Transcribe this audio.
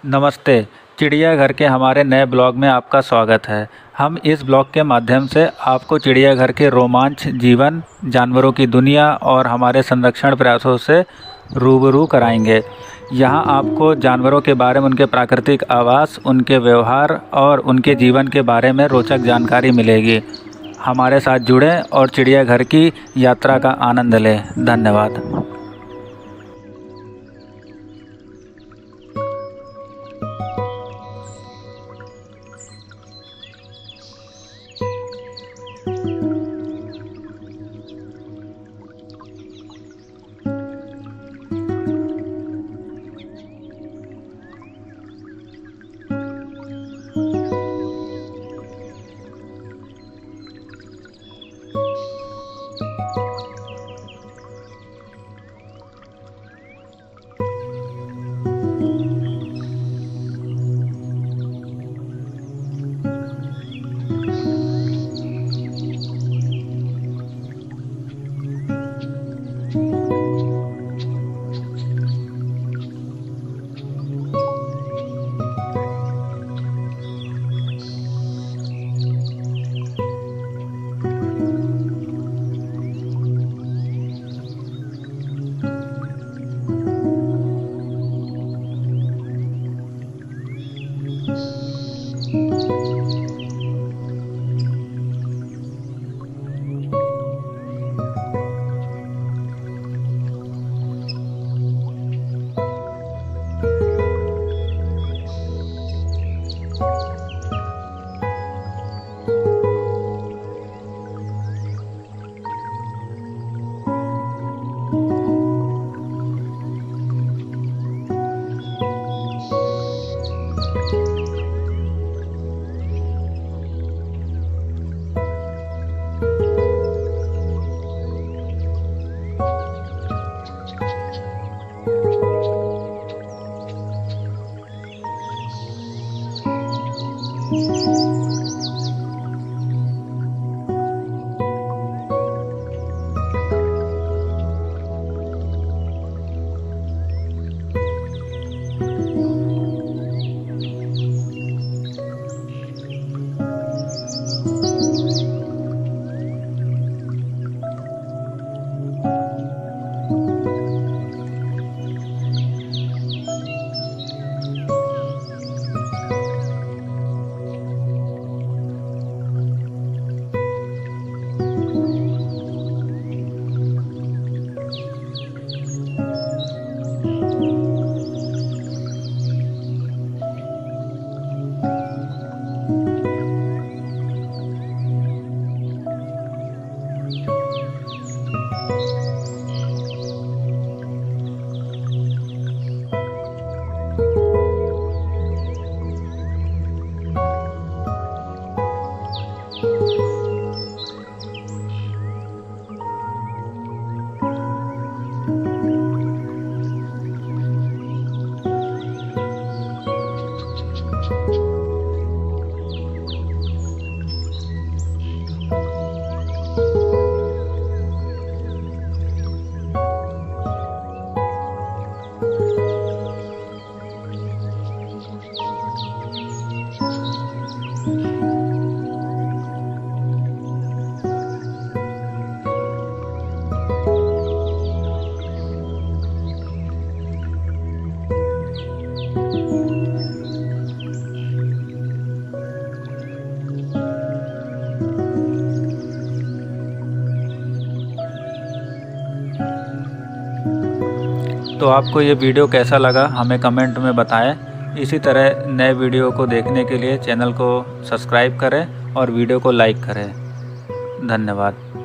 नमस्ते। चिड़ियाघर के हमारे नए ब्लॉग में आपका स्वागत है। हम इस ब्लॉग के माध्यम से आपको चिड़ियाघर के रोमांच, जीवन, जानवरों की दुनिया और हमारे संरक्षण प्रयासों से रूबरू कराएंगे। यहाँ आपको जानवरों के बारे में, उनके प्राकृतिक आवास, उनके व्यवहार और उनके जीवन के बारे में रोचक जानकारी मिलेगी। हमारे साथ जुड़ें और चिड़ियाघर की यात्रा का आनंद लें। धन्यवाद। तो आपको ये वीडियो कैसा लगा हमें कमेंट में बताएं। इसी तरह नए वीडियो को देखने के लिए चैनल को सब्सक्राइब करें और वीडियो को लाइक करें। धन्यवाद।